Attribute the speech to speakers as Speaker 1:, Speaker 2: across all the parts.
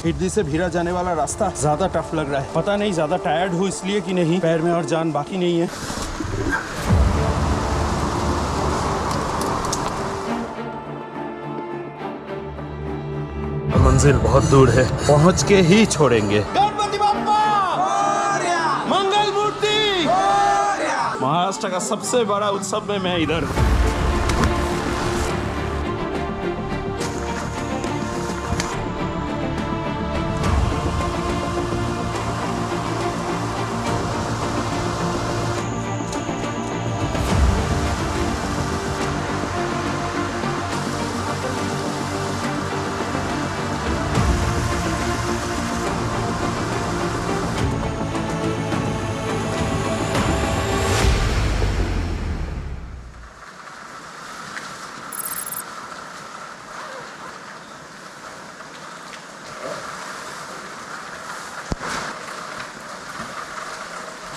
Speaker 1: हिरदी से भीरा जाने वाला रास्ता ज्यादा टफ लग रहा है। पता नहीं ज्यादा टायर्ड हूँ इसलिए कि नहीं, पैर में और जान बाकी नहीं है। मंजिल बहुत दूर है, पहुंच के ही छोड़ेंगे। गणपति बप्पा मंगल मूर्ति। महाराष्ट्र का सबसे बड़ा उत्सव में मैं इधर।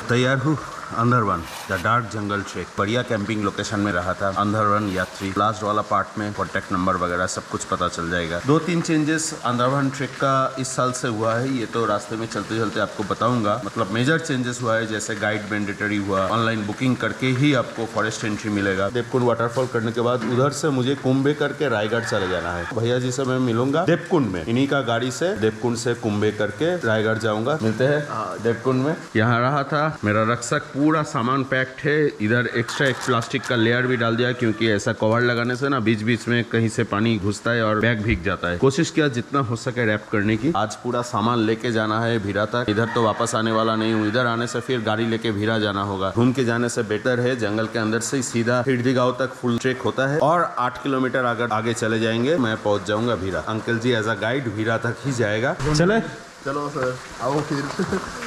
Speaker 1: तैयार हूँ। अंदरवन द डार्क जंगल ट्रेक बढ़िया कैंपिंग लोकेशन में रहा था। अंदरवन यात्री लास्ट वाला पार्ट में कॉन्टेक्ट नंबर वगैरह सब कुछ पता चल जाएगा। 2-3 चेंजेस अंदरवन ट्रेक का इस साल से हुआ है, ये तो रास्ते में चलते चलते आपको बताऊंगा। मतलब मेजर चेंजेस हुआ है, जैसे गाइड मैंडेटरी हुआ, ऑनलाइन बुकिंग करके ही आपको फॉरेस्ट एंट्री मिलेगा। देवकुंड वाटरफॉल करने के बाद उधर से मुझे कुंभे करके रायगढ़ चले जाना है। भैया जी से मैं मिलूंगा देवकुंड में, इन्हीं का गाड़ी से देवकुंड से कुंभे करके रायगढ़ जाऊंगा। मिलते हैं देवकुंड में। यहाँ रहा था मेरा रक्षक, पूरा सामान पैक्ड है। इधर एक्स्ट्रा एक प्लास्टिक का लेयर भी डाल दिया, क्योंकि ऐसा कवर लगाने से ना बीच बीच में कहीं से पानी घुसता है और बैग भीग जाता है। कोशिश किया जितना हो सके रैप करने की। आज पूरा सामान लेके जाना है भीरा तक। इधर तो वापस आने वाला नहीं हूँ, इधर आने से फिर गाड़ी लेके भीरा जाना होगा। घूम के जाने से बेटर है जंगल के अंदर से सीधा हिरदी गांव तक फुल ट्रेक होता है, और 8 किलोमीटर अगर आगे चले जाएंगे मैं पहुंच जाऊंगा Bhira. Uncle ji as a guide Bhira तक ही जाएगा। चले
Speaker 2: चलो सर, आओ फिर।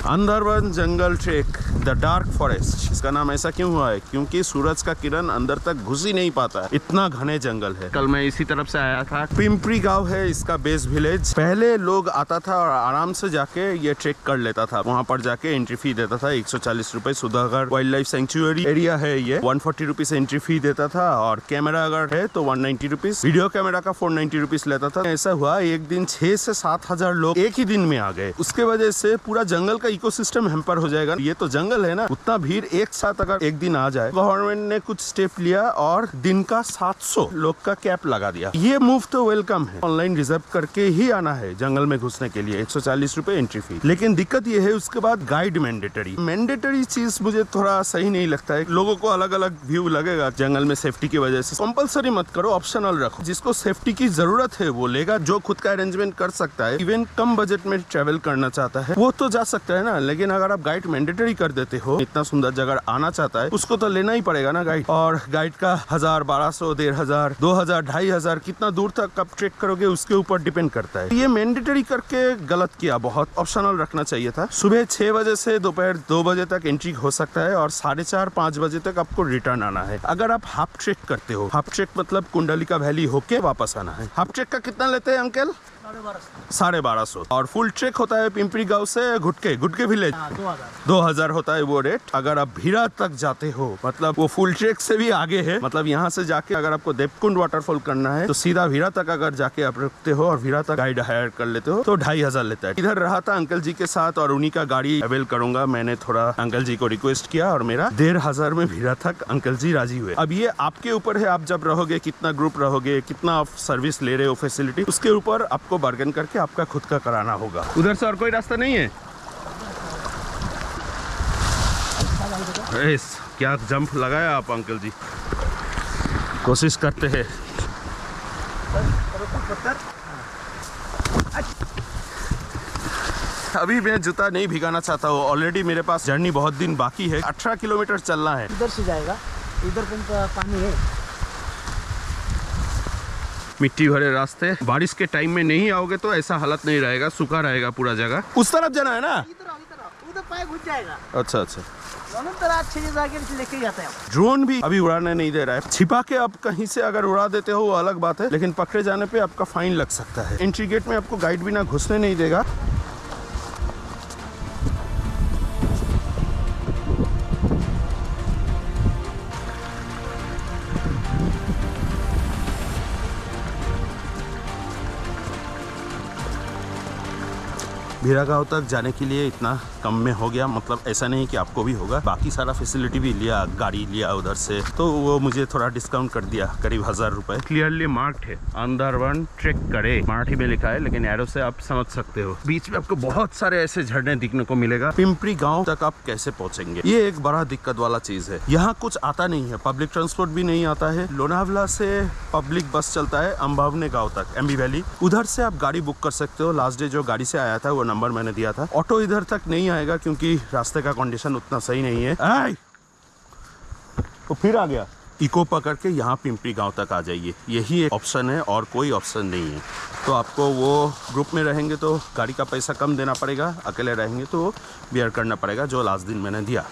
Speaker 1: अंदरवन जंगल ट्रेक द डार्क फॉरेस्ट, इसका नाम ऐसा क्यों हुआ है? क्योंकि सूरज का किरण अंदर तक घुस ही नहीं पाता है, इतना घने जंगल है। कल मैं इसी तरफ से आया था। पिंपरी गांव है इसका बेस विलेज। पहले लोग आता था और आराम से जाके ये ट्रेक कर लेता था। वहाँ पर जाके एंट्री फी देता था 140 रुपए। सुधागढ़ वाइल्ड लाइफ सेंचुरी एरिया है ये। 140 रुपीज एंट्री फी देता था, और कैमरा अगर है तो 190 रुपीज, वीडियो कैमरा का 490 रुपीज लेता था। ऐसा हुआ एक दिन 6 से 7 हजार लोग एक ही दिन में आ गए। उसके वजह से पूरा जंगल का इकोसिस्टम हैम्पर हो जाएगा। ये तो जंगल है ना, उतना भीड़ एक साथ अगर एक दिन आ जाए। गवर्नमेंट ने कुछ स्टेप लिया और दिन का 700 लोग का कैप लगा दिया। ये मूव तो वेलकम है। ऑनलाइन रिजर्व करके ही आना है जंगल में घुसने के लिए। 140 रुपए एंट्री फी। लेकिन दिक्कत ये है उसके बाद गाइड मैंडेटरी चीज मुझे थोड़ा सही नहीं लगता है। लोगों को अलग अलग व्यू लगेगा जंगल में सेफ्टी की वजह से। कंपलसरी मत करो, ऑप्शनल रखो। जिसको सेफ्टी की जरूरत है वो लेगा, जो खुद का अरेंजमेंट कर सकता है, इवन कम बजट में ट्रेवल करना चाहता है वो तो जा सकता है ना। लेकिन अगर आप गाइड मैंडेटरी कर देते हो, इतना सुंदर जगह आना चाहता है, उसको तो लेना ही पड़ेगा ना गाइड। और गाइड का 1000, 1200, 1500, 2000, 2500 कितना दूर तक आप ट्रेक करोगे उसके ऊपर डिपेंड करता है। ये मैंडेटरी करके गलत किया, बहुत ऑप्शनल रखना चाहिए था। सुबह 6 बजे से दोपहर 2 बजे तक एंट्री हो सकता है, और 4:30-5 बजे तक आपको रिटर्न आना है। अगर आप हाफ ट्रेक करते हो, हाफ ट्रेक मतलब कुंडलिका वैली होके वापस आना है। हाफ ट्रेक का कितना लेते हैं अंकल? 1250। और फुल ट्रेक होता है पिंपरी गांव से गुटके विलेज 2000 होता है वो रेट। अगर आप भीरा तक जाते हो, मतलब वो फुल ट्रेक से भी आगे है। मतलब यहाँ से जाके अगर आपको देवकुंड वाटरफॉल करना है तो सीधा भीरा तक अगर जाके आप रुकते हो और भीरा तक गाइड हायर कर लेते हो तो 2500 लेता है। इधर रहा था अंकल जी के साथ, और उन्हीं का गाड़ी अवेल करूंगा। मैंने थोड़ा अंकल जी को रिक्वेस्ट किया और मेरा 1500 में भीरा तक अंकल जी राजी हुए। अब ये आपके ऊपर है, आप जब रहोगे, कितना ग्रुप रहोगे, कितना आप सर्विस ले रहे हो, फैसिलिटी, उसके ऊपर आपको बार्गेन करके आपका खुद का कराना होगा। उधर से और कोई रास्ता नहीं है? क्या जंप लगाया आप अंकल जी? कोशिश करते हैं। अभी मैं जूता नहीं भिगाना चाहता हूँ। ऑलरेडी मेरे पास जर्नी बहुत दिन बाकी है। 18 किलोमीटर चलना है।
Speaker 3: इधर से जाएगा, इधर पानी है,
Speaker 1: मिट्टी भरे रास्ते। बारिश के टाइम में नहीं आओगे तो ऐसा हालत नहीं रहेगा, सूखा रहेगा पूरा जगह। उस तरफ जाना है ना?
Speaker 3: उधर पाए घुस जाएगा।
Speaker 1: अच्छा अच्छा।
Speaker 3: अच्छे से लेके जाते हैं।
Speaker 1: ड्रोन भी अभी उड़ाने नहीं दे रहा है। छिपा के आप कहीं से अगर उड़ा देते हो वो अलग बात है, लेकिन पकड़े जाने पे आपका फाइन लग सकता है। एंट्री गेट में आपको गाइड बिना घुसने नहीं देगा। भीरा गांव तक जाने के लिए इतना कम में हो गया, मतलब ऐसा नहीं कि आपको भी होगा, बाकी सारा फैसिलिटी भी लिया, गाड़ी लिया उधर से, तो वो मुझे थोड़ा डिस्काउंट कर दिया, करीब 1000 रुपए। क्लियरली मार्क्ड है, अंदरवन ट्रेक करे, मराठी में लिखा है, लेकिन एरो से आप समझ सकते हो। बीच में आपको बहुत सारे ऐसे झरने दिखने को मिलेगा। पिंपरी गांव तक आप कैसे पहुंचेंगे, ये एक बड़ा दिक्कत वाला चीज है। यहाँ कुछ आता नहीं है, पब्लिक ट्रांसपोर्ट भी नहीं आता है। लोनावला से पब्लिक बस चलता है अंबावने गांव तक, एमबी वैली, उधर से आप गाड़ी बुक कर सकते हो। लास्ट डे जो गाड़ी से आया था वो नंबर मैंने दिया था। ऑटो इधर तक नहीं आएगा क्योंकि रास्ते का कंडीशन उतना सही नहीं है। तो फिर आ गया, इको पकड़ के यहाँ पिंपरी गांव तक आ जाइए, यही एक ऑप्शन है और कोई ऑप्शन नहीं है। तो आपको वो ग्रुप में रहेंगे तो गाड़ी का पैसा कम देना पड़ेगा, अकेले रहेंगे तो बेयर करना पड़ेगा, जो लास्ट दिन मैंने दिया।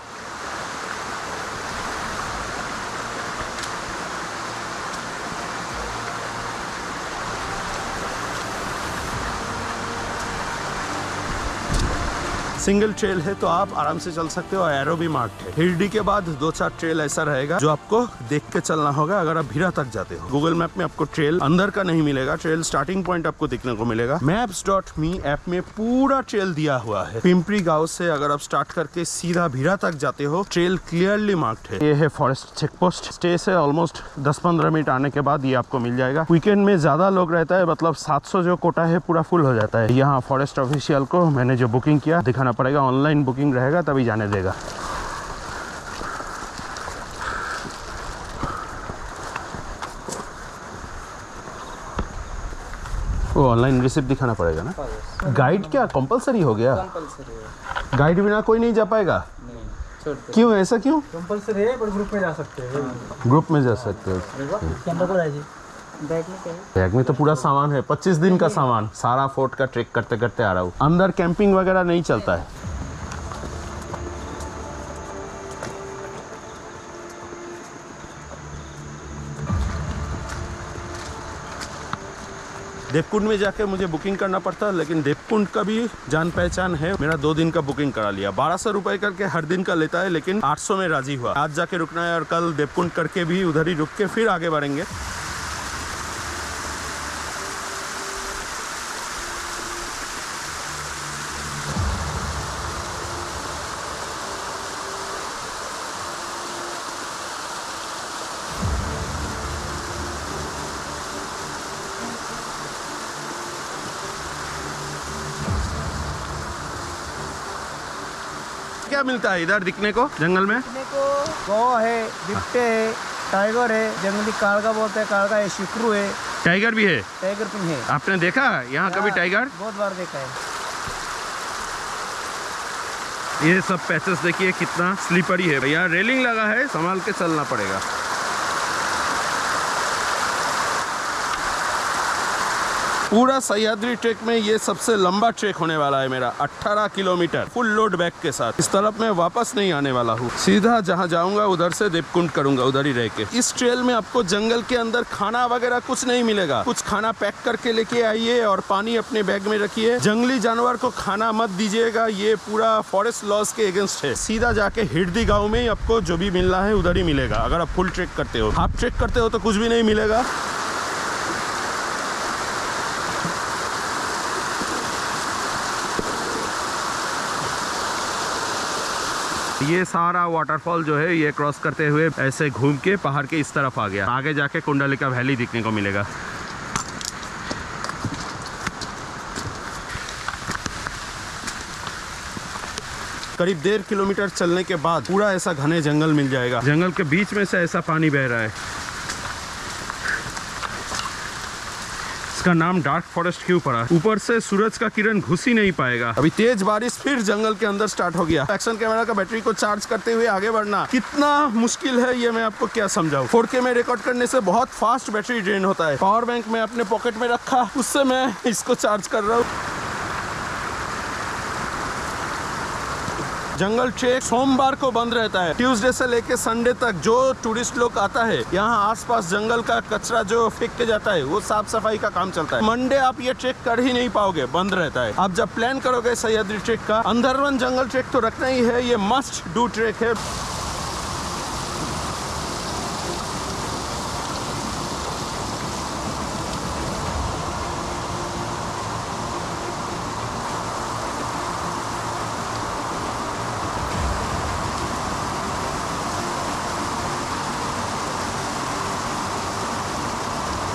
Speaker 1: सिंगल ट्रेल है तो आप आराम से चल सकते हो, एरो भी मार्क्ड है। हिरडी के बाद 2-4 ट्रेल ऐसा रहेगा जो आपको देख के चलना होगा अगर आप भीरा तक जाते हो। गूगल मैप में आपको ट्रेल अंदर का नहीं मिलेगा, ट्रेल स्टार्टिंग पॉइंट आपको देखने को मिलेगा। maps.me ऐप में पूरा ट्रेल दिया हुआ है। पिंपरी गांव से अगर आप स्टार्ट करके सीधा भीरा तक जाते हो, ट्रेल क्लियरली मार्क्ड है। ये है फॉरेस्ट चेक पोस्ट, स्टे से ऑलमोस्ट 10-15 मिनट आने के बाद ये आपको मिल जाएगा। वीकेंड में ज्यादा लोग रहता है, मतलब 700 जो कोटा है पूरा फुल हो जाता है। यहाँ फॉरेस्ट ऑफिशियल को मैंने जो बुकिंग किया दिखाना पड़ेगा, ऑनलाइन बुकिंग रहेगा तभी जाने देगा। वो ऑनलाइन रिसिप्ट दिखाना पड़ेगा ना। गाइड क्या कंपलसरी हो गया?
Speaker 3: कंपलसरी है,
Speaker 1: गाइड बिना कोई नहीं जा पाएगा? क्यों, ऐसा क्यों?
Speaker 3: कंपलसरी है, पर ग्रुप में जा सकते हैं।
Speaker 1: ग्रुप में जा सकते हो। बैग में तो पूरा सामान है, 25 दिन का सामान, सारा फोर्ट का ट्रेक करते करते आ रहा हूँ। अंदर कैंपिंग वगैरह नहीं चलता है। देवकुंड में जाके मुझे बुकिंग करना पड़ता, लेकिन देवकुंड का भी जान पहचान है, मेरा 2 दिन का बुकिंग करा लिया। 1200 रुपए करके हर दिन का लेता है, लेकिन 800 में राजी हुआ। आज जाके रुकना है और कल देवकुंड करके भी उधर ही रुक के फिर आगे बढ़ेंगे। क्या मिलता है इधर दिखने को जंगल में?
Speaker 3: देखने को गौ है, बिट्टे है, टाइगर है, जंगली कालगा बोलते हैं, कालगा है, शिकरू है,
Speaker 1: टाइगर भी है।
Speaker 3: टाइगर पिन है।
Speaker 1: आपने देखा यहाँ कभी टाइगर?
Speaker 3: बहुत बार देखा है।
Speaker 1: ये सब पैसेस देखिए कितना स्लिपरी है, यहाँ रेलिंग लगा है, संभाल के चलना पड़ेगा। पूरा सह्याद्री ट्रेक में ये सबसे लंबा ट्रेक होने वाला है मेरा, 18 किलोमीटर फुल लोड बैग के साथ। इस तरफ मैं वापस नहीं आने वाला हूँ, सीधा जहाँ जाऊंगा उधर से देवकुंड करूंगा, उधर ही रह के। इस ट्रेल में आपको जंगल के अंदर खाना वगैरह कुछ नहीं मिलेगा। कुछ खाना पैक करके लेके आइए और पानी अपने बैग में रखिए। जंगली जानवर को खाना मत दीजिएगा, ये पूरा फॉरेस्ट लॉज के अगेंस्ट है। सीधा जाके हिरडी गाँव में ही आपको जो भी मिलना है उधर ही मिलेगा। अगर आप फुल ट्रेक करते हो, हाफ ट्रेक करते हो तो कुछ भी नहीं मिलेगा। ये सारा वाटरफॉल जो है ये क्रॉस करते हुए ऐसे घूम के पहाड़ के इस तरफ आ गया। आगे जाके कुंडलिका वैली दिखने को मिलेगा। करीब 1.5 किलोमीटर चलने के बाद पूरा ऐसा घने जंगल मिल जाएगा। जंगल के बीच में से ऐसा पानी बह रहा है। इसका नाम डार्क फॉरेस्ट क्यों पड़ा? ऊपर से सूरज का किरण घुस ही नहीं पाएगा। अभी तेज बारिश फिर जंगल के अंदर स्टार्ट हो गया। एक्शन कैमरा का बैटरी को चार्ज करते हुए आगे बढ़ना कितना मुश्किल है ये मैं आपको क्या समझाऊं। 4K में रिकॉर्ड करने से बहुत फास्ट बैटरी ड्रेन होता है। पावर बैंक मैं अपने पॉकेट में रखा, उससे मैं इसको चार्ज कर रहा हूँ। जंगल ट्रेक सोमवार को बंद रहता है। ट्यूसडे से लेके संडे तक जो टूरिस्ट लोग आता है, यहाँ आसपास जंगल का कचरा जो फेंक के जाता है वो साफ सफाई का काम चलता है। मंडे आप ये ट्रेक कर ही नहीं पाओगे, बंद रहता है। आप जब प्लान करोगे सह्याद्री ट्रेक का, अंदरवन जंगल ट्रेक तो रखना ही है, ये मस्ट डू ट्रेक है।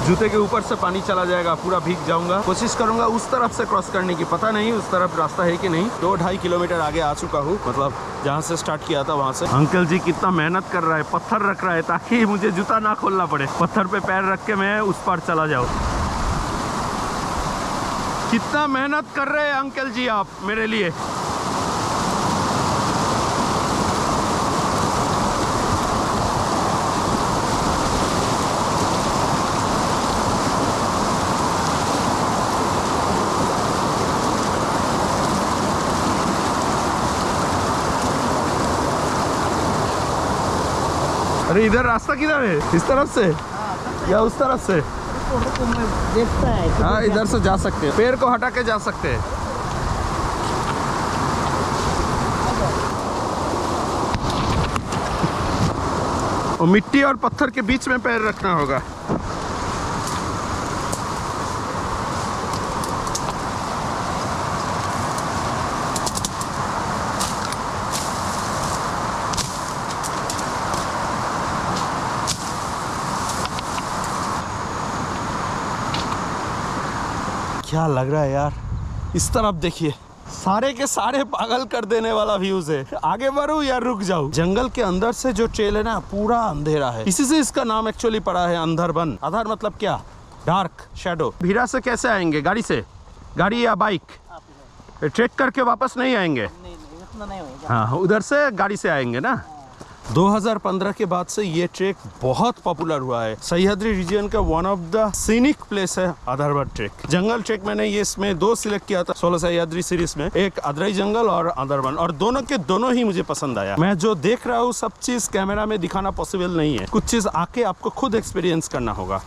Speaker 1: जूते के ऊपर से पानी चला जाएगा, पूरा भीग जाऊंगा। कोशिश करूंगा उस तरफ से क्रॉस करने की, पता नहीं उस तरफ रास्ता है कि नहीं। 2-2.5 किलोमीटर आगे आ चुका हूँ, मतलब जहाँ से स्टार्ट किया था वहाँ से। अंकल जी कितना मेहनत कर रहा है, पत्थर रख रहा है ताकि मुझे जूता ना खोलना पड़े। पत्थर पे पैर रख के मैं उस पार चला जाऊँ। कितना मेहनत कर रहे हैं अंकल जी आप मेरे लिए। अरे इधर रास्ता किधर है, इस तरफ से या उस तरफ से?
Speaker 3: देखता है।
Speaker 1: हाँ इधर से जा सकते हैं, पैर को हटा के जा सकते हैं। और मिट्टी और पत्थर के बीच में पैर रखना होगा। क्या लग रहा है यार, इस तरफ देखिए, सारे के सारे पागल कर देने वाला व्यूज है। आगे बढ़ूं या रुक जाऊं? जंगल के अंदर से जो ट्रेल है ना, पूरा अंधेरा है, इसी से इसका नाम एक्चुअली पड़ा है अंधरबन। अंधर मतलब क्या? Dark, shadow. भीरा से कैसे आएंगे? गाड़ी से? गाड़ी या बाइक? ट्रेक करके वापस नहीं आएंगे?
Speaker 3: नहीं, इतना नहीं होगा।
Speaker 1: हाँ उधर से गाड़ी से आएंगे ना। 2015 के बाद से ये ट्रैक बहुत पॉपुलर हुआ है। सह्याद्री रीजन का one of the scenic place है अंधरबन ट्रैक। जंगल ट्रैक मैंने ये इसमें 2 सिलेक्ट किया था 16 सह्याद्री सीरीज में, एक अदरई जंगल और अंधरबन, और दोनों के दोनों ही मुझे पसंद आया। मैं जो देख रहा हूँ सब चीज कैमरा में दिखाना पॉसिबल नहीं है, कुछ चीज आके आपको खुद एक्सपीरियंस करना होगा।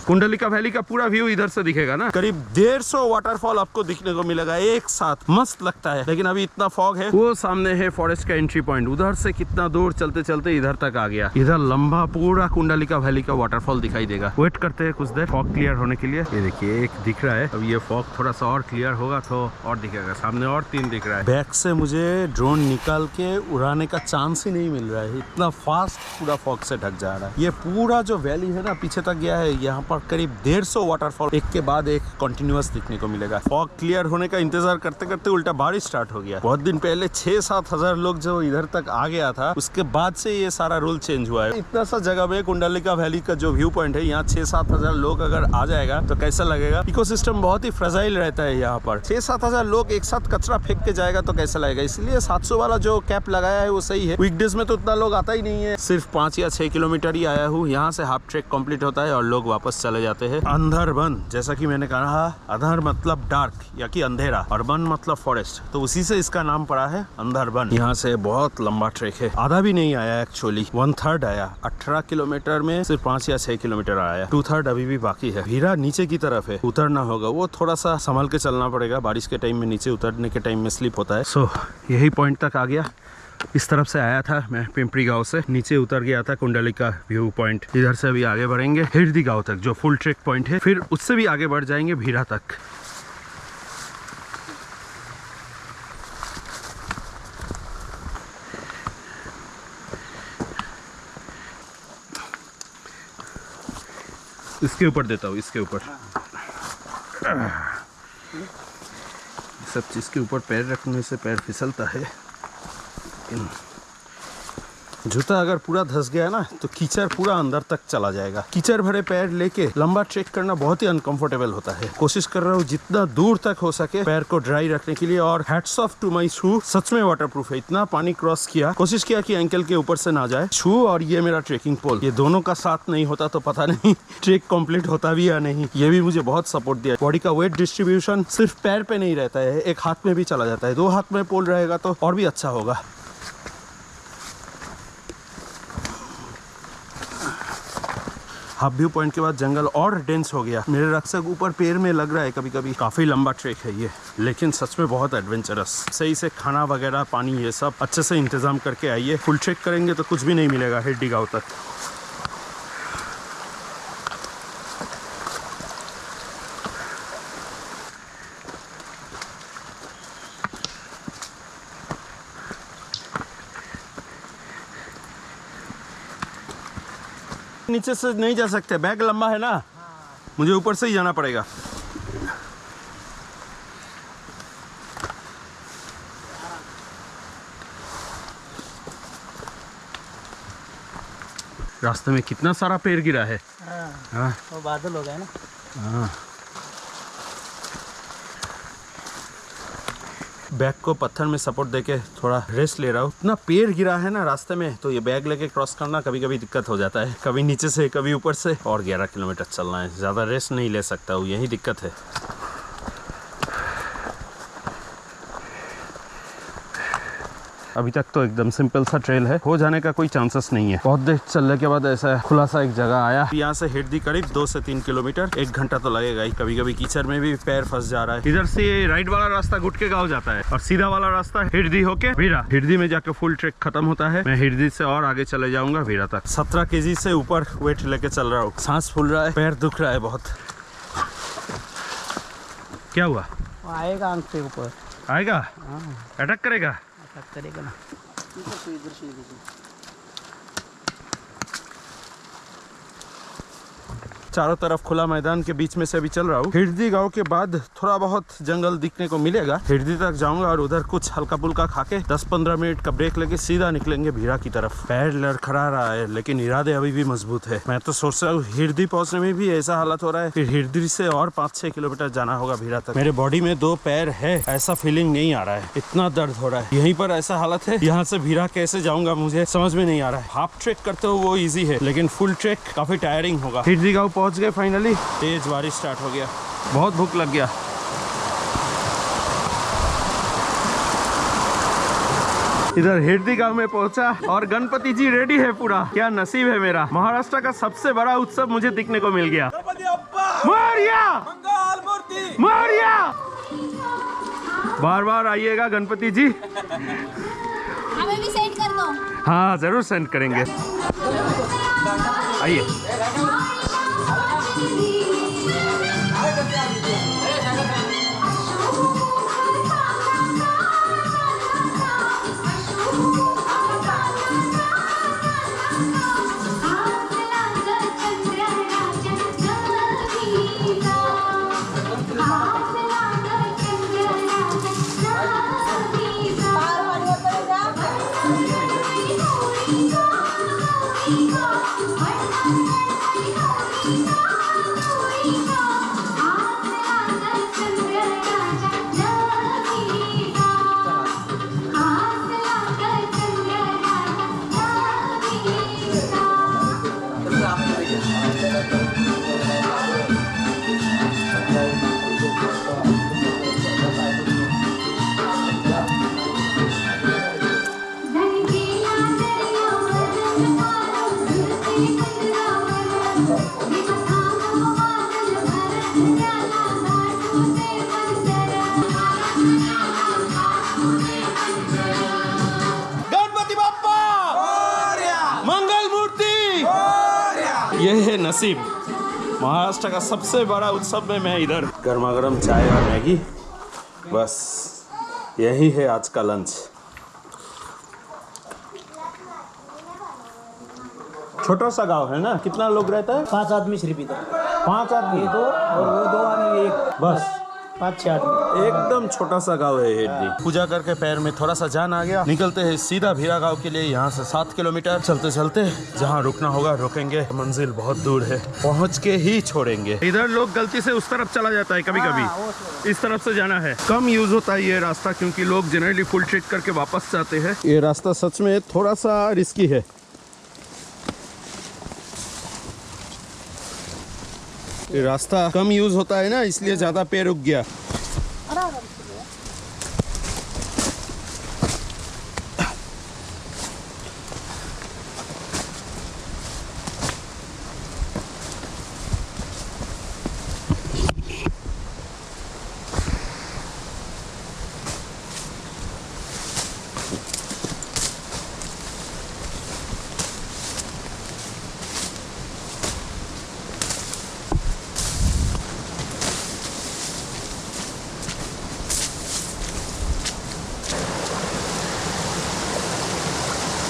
Speaker 1: कुंडलिका वैली का पूरा व्यू इधर से दिखेगा ना। करीब 150 वाटरफॉल आपको दिखने को मिलेगा एक साथ, मस्त लगता है। लेकिन अभी इतना फॉग है। वो सामने है फॉरेस्ट का एंट्री पॉइंट, उधर से कितना दूर चलते चलते इधर तक आ गया। इधर लंबा पूरा कुंडलिका वैली का वाटरफॉल दिखाई देगा। वेट करते हैं कुछ देर फॉग क्लियर होने के लिए। ये देखिए एक दिख रहा है, अब ये फॉग थोड़ा सा और क्लियर होगा तो और दिखेगा। सामने और 3 दिख रहा है। बैक से मुझे ड्रोन निकाल के उड़ाने का चांस ही नहीं मिल रहा है, इतना फास्ट पूरा फॉग से ढक जा रहा है। ये पूरा जो वैली है ना पीछे तक गया है, यहाँ पर करीब 150 वाटरफॉल एक के बाद एक कंटिन्यूअस दिखने को मिलेगा। फॉग क्लियर होने का इंतजार करते करते उल्टा बारिश स्टार्ट हो गया। बहुत दिन पहले 6-7 हजार लोग जो इधर तक आ गया था, उसके बाद से ये सारा रूल चेंज हुआ है। इतना सा जगह में कुंडलिका वैली का जो व्यू पॉइंट है, यहाँ 6-7 हजार लोग अगर आ जाएगा तो कैसा लगेगा। इकोसिस्टम बहुत ही फ्रेजाइल रहता है यहाँ पर। 6-7 हजार लोग एक साथ कचरा फेंक के जाएगा तो कैसा लगेगा। इसलिए 700 वाला जो कैप लगाया है वो सही है। वीकडेज में तो उतना लोग आता ही नहीं है, सिर्फ 5 या 6 किलोमीटर ही आया हूँ। यहाँ से हाफ ट्रैक कंप्लीट होता है और लोग वापस चले जाते हैं। अंधरबन, जैसा कि मैंने कहा, अधर मतलब डार्क या कि अंधेरा और बन मतलब फॉरेस्ट, तो उसी से इसका नाम पड़ा है अंधरबन। यहाँ से बहुत लंबा ट्रैक है, आधा भी नहीं आया एक्चुअली, 1/3 आया। 18 किलोमीटर में सिर्फ 5 या 6 किलोमीटर आया, 2/3 अभी भी बाकी है। भीरा नीचे की तरफ है, उतरना होगा, वो थोड़ा सा संभल के चलना पड़ेगा। बारिश के टाइम में नीचे उतरने के टाइम में स्लिप होता है। सो यही पॉइंट तक आ गया। इस तरफ से आया था मैं पिंपरी गांव से, नीचे उतर गया था कुंडलिका व्यू पॉइंट। इधर से अभी आगे बढ़ेंगे हिरदी गांव तक जो फुल ट्रैक पॉइंट है, फिर उससे भी आगे बढ़ जाएंगे भीरा तक। इसके ऊपर देता हूँ, इसके ऊपर सब चीज के ऊपर पैर रखने से पैर फिसलता है। जूता अगर पूरा धंस गया ना तो कीचड़ पूरा अंदर तक चला जाएगा। कीचड़ भरे पैर लेके लंबा ट्रेक करना बहुत ही अनकंफर्टेबल होता है। कोशिश कर रहा हूँ जितना दूर तक हो सके पैर को ड्राई रखने के लिए। और hats off to my shoe, सच में वाटरप्रूफ है। इतना पानी क्रॉस किया, कोशिश किया कि एंकल के ऊपर से ना जाए। शू और ये मेरा ट्रेकिंग पोल, ये दोनों का साथ नहीं होता तो पता नहीं ट्रेक कंप्लीट होता भी या नहीं। ये भी मुझे बहुत सपोर्ट दिया। बॉडी का वेट डिस्ट्रीब्यूशन सिर्फ पैर पे नहीं रहता है, एक हाथ में भी चला जाता है। 2 हाथ में पोल रहेगा तो और भी अच्छा होगा। हाफ व्यू पॉइंट के बाद जंगल और डेंस हो गया। मेरे रक्षक ऊपर पैर में लग रहा है कभी कभी। काफी लंबा ट्रेक है ये, लेकिन सच में बहुत एडवेंचरस। सही से खाना वगैरह, पानी, ये सब अच्छे से इंतजाम करके आइए। फुल ट्रेक करेंगे तो कुछ भी नहीं मिलेगा हिरडी गांव तक। नीचे से नहीं जा सकते, बैग लंबा है ना। मुझे ऊपर से ही जाना पड़ेगा। रास्ते में कितना सारा पेड़ गिरा है। हाँ,
Speaker 3: वो बादल हो गया ना।
Speaker 1: हाँ। बैग को पत्थर में सपोर्ट देके थोड़ा रेस्ट ले रहा हूँ। इतना पेड़ गिरा है ना रास्ते में, तो ये बैग लेके क्रॉस करना कभी कभी दिक्कत हो जाता है। कभी नीचे से कभी ऊपर से। और 11 किलोमीटर चलना है, ज़्यादा रेस्ट नहीं ले सकता हूँ, यही दिक्कत है। अभी तक तो एकदम सिंपल सा ट्रेल है, हो जाने का कोई चांसेस नहीं है। बहुत देर चलने के बाद ऐसा खुला सा एक जगह आया। यहाँ से हिरदी करीब 2 से 3 किलोमीटर, 1 घंटा तो लगेगा ही। कभी कभी कीचड़ में भी पैर फंस जा रहा है। इधर से राइट वाला रास्ता गुटके गांव जाता है और सीधा वाला रास्ता हिरदी होके वीरा। हिरदी में जाकर फुल ट्रेक खत्म होता है। मैं हिरदी से और आगे चले जाऊंगा वीरा तक। 17 kg से ऊपर वेट लेके चल रहा हूँ। सांस फूल रहा है, पैर दुख रहा है बहुत। क्या हुआ?
Speaker 3: वो आएगा आंख से ऊपर।
Speaker 1: आएगा? अटैक करेगा?
Speaker 3: करेगा ना।
Speaker 1: चारों तरफ खुला मैदान के बीच में से अभी चल रहा हूँ। हिरदी गांव के बाद थोड़ा बहुत जंगल दिखने को मिलेगा। हिरदी तक जाऊंगा और उधर कुछ हल्का फुल्का खा के 10-15 मिनट का ब्रेक लेके सीधा निकलेंगे भीरा की तरफ। पैर लड़खड़ा रहा है लेकिन इरादे अभी भी मजबूत है। मैं तो सोच रहा हूँ हिरदी पहुंचने में भी ऐसा हालत हो रहा है, फिर हिरदी से और 5-6 किलोमीटर जाना होगा भीरा तक। मेरे बॉडी में 2 पैर है ऐसा फीलिंग नहीं आ रहा है, इतना दर्द हो रहा है। यहीं पर ऐसा हालत है, यहाँ से भीरा कैसे जाऊंगा मुझे समझ में नहीं आ रहा है। हाफ ट्रेक करते हो वो ईजी है, लेकिन फुल ट्रेक काफी टायरिंग होगा। हिरदी गाँव पहुंच गए फाइनली। तेज बारिश स्टार्ट हो गया, बहुत भूख लग गया। इधर हिरदी गांव में पहुंचा और गणपति जी रेडी है पूरा। क्या नसीब है मेरा, महाराष्ट्र का सबसे बड़ा उत्सव मुझे दिखने को मिल गया। मोरया मोरया। बार बार आइएगा गणपति जी।
Speaker 4: हमें भी सेंड कर दो।
Speaker 1: हाँ जरूर सेंड करेंगे, आइए। ये है नसीब, महाराष्ट्र का सबसे बड़ा उत्सव में मैं इधर। गर्मा गर्म चाय और मैगी, बस यही है आज का लंच। छोटा सा गांव है ना, कितना लोग रहता है?
Speaker 3: 5 आदमी सिर्फ इधर।
Speaker 1: 5 आदमी?
Speaker 3: 2 और वो 2 आदमी 1
Speaker 1: बस।
Speaker 3: 5-6 आदमी।
Speaker 1: एकदम छोटा सा गांव है हेडली। पूजा करके पैर में थोड़ा सा जान आ गया, निकलते हैं सीधा भीरा गांव के लिए। यहाँ से 7 किलोमीटर चलते चलते जहाँ रुकना होगा रुकेंगे, मंजिल बहुत दूर है, पहुँच के ही छोड़ेंगे। इधर लोग गलती से उस तरफ चला जाता है कभी कभी, इस तरफ से जाना है। कम यूज होता है ये रास्ता क्योंकि लोग जनरली फुल ट्रेक करके वापस जाते हैं। ये रास्ता सच में थोड़ा सा रिस्की है। ये रास्ता कम यूज होता है ना, इसलिए ज्यादा पैर रुक गया।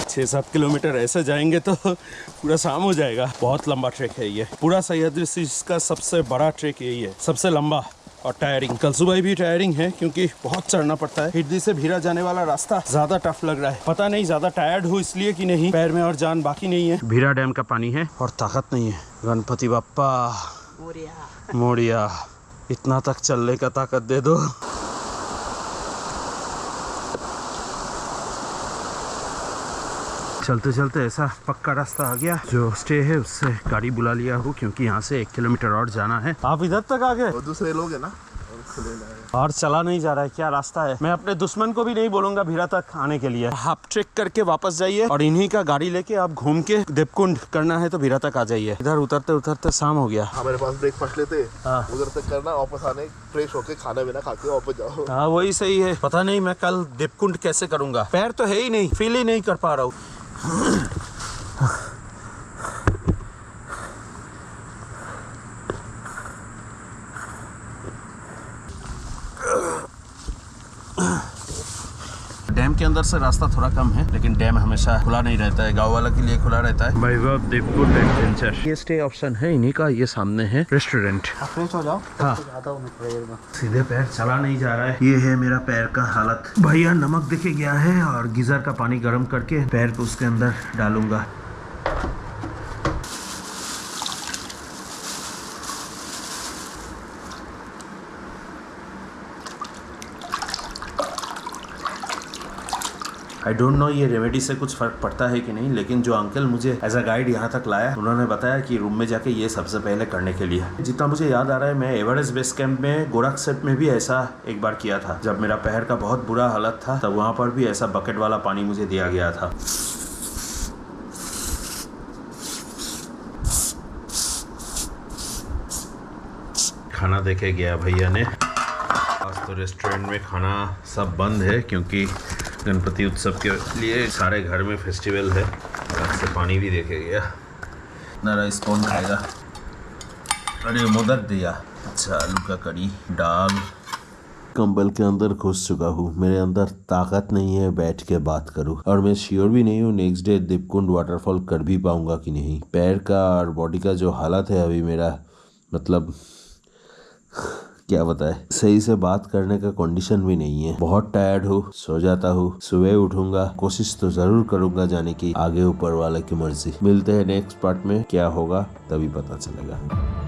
Speaker 1: छः 7 किलोमीटर ऐसे जाएंगे तो पूरा शाम हो जाएगा। बहुत लंबा ट्रैक है ये, पूरा सह्याद्री का सबसे बड़ा ट्रैक यही है, सबसे लंबा और टायरिंग। कल सुबह भी टायरिंग है क्योंकि बहुत चढ़ना पड़ता है। हिडली से भीरा जाने वाला रास्ता ज्यादा टफ लग रहा है, पता नहीं ज्यादा टायर्ड हूँ इसलिए कि नहीं, पैर में और जान बाकी नहीं है। भीरा डैम का पानी है और ताकत नहीं है। गणपति बप्पा मोरिया, इतना तक चलने का ताकत दे दो। चलते चलते ऐसा पक्का रास्ता आ गया, जो स्टे है उससे गाड़ी बुला लिया हूँ क्योंकि यहाँ से 1 किलोमीटर और जाना है। आप इधर तक आ गए?
Speaker 2: और दूसरे लोग है ना,
Speaker 1: और चला नहीं जा रहा है, क्या रास्ता है। मैं अपने दुश्मन को भी नहीं बोलूंगा भीरा तक आने के लिए। आप ट्रेक करके वापस जाइए और इन्हीं का गाड़ी लेके आप घूम के देवकुंड करना है तो भीरा तक आ जाइए। इधर उतरते उतरते शाम हो गया।
Speaker 2: हमारे पास ब्रेकफास्ट लेते,
Speaker 1: हाँ।
Speaker 2: उधर तक करना, वापस आने फ्रेश होके खाना बिना खा के वापस जाओ।
Speaker 1: हाँ वही सही है। पता नहीं मैं कल देवकुंड कैसे करूंगा, पैर तो है ही नहीं, फील ही नहीं कर पा रहा हूँ। डैम के अंदर से रास्ता थोड़ा कम है, लेकिन डैम हमेशा खुला नहीं रहता है, गांव वाला के लिए खुला रहता है। वैभव देवकुंड एडवेंचर, ये स्टे ऑप्शन है इन्हीं का। ये सामने है रेस्टोरेंट।
Speaker 3: फ्रेश हो जाओ।
Speaker 1: हाँ।
Speaker 3: आता हूँ मैं थोड़ी देर में।
Speaker 1: सीधे पैर चला नहीं जा रहा है, ये है मेरा पैर का हालत। भैया नमक देके गया है और गीजर का पानी गर्म करके पैर को उसके अंदर डालूंगा। आई डोंट नो ये रेमेडी से कुछ फर्क पड़ता है कि नहीं, लेकिन जो अंकल मुझे एज अ गाइड यहाँ तक लाया, उन्होंने बताया कि रूम में जाके ये सबसे पहले करने के लिए। जितना मुझे याद आ रहा है, मैं एवरेस्ट बेस कैंप में गोरखसेट में भी ऐसा एक बार किया था। जब मेरा पैर का बहुत बुरा हालत था तब वहाँ पर भी ऐसा बकेट वाला पानी मुझे दिया गया था। खाना देके गया भैया ने। आज तो रेस्टोरेंट में खाना सब बंद है क्योंकि गणपति उत्सव के लिए सारे घर में फेस्टिवल है। अलग से पानी भी देके गया। ना राइस कौन खाएगा? अरे मोदक दिया। अच्छा आलू का कड़ी, दाल। कंबल के अंदर घुस चुका हूँ, मेरे अंदर ताकत नहीं है बैठ के बात करूँ, और मैं श्योर भी नहीं हूँ नेक्स्ट डे देवकुंड वाटरफॉल कर भी पाऊंगा कि नहीं। पैर का और बॉडी का जो हालत है अभी मेरा, मतलब क्या बताए, सही से बात करने का कंडीशन भी नहीं है। बहुत टायर्ड हूँ, सो जाता हूँ, सुबह उठूंगा, कोशिश तो जरूर करूंगा जाने की, आगे ऊपर वाले की मर्जी। मिलते हैं नेक्स्ट पार्ट में, क्या होगा तभी पता चलेगा।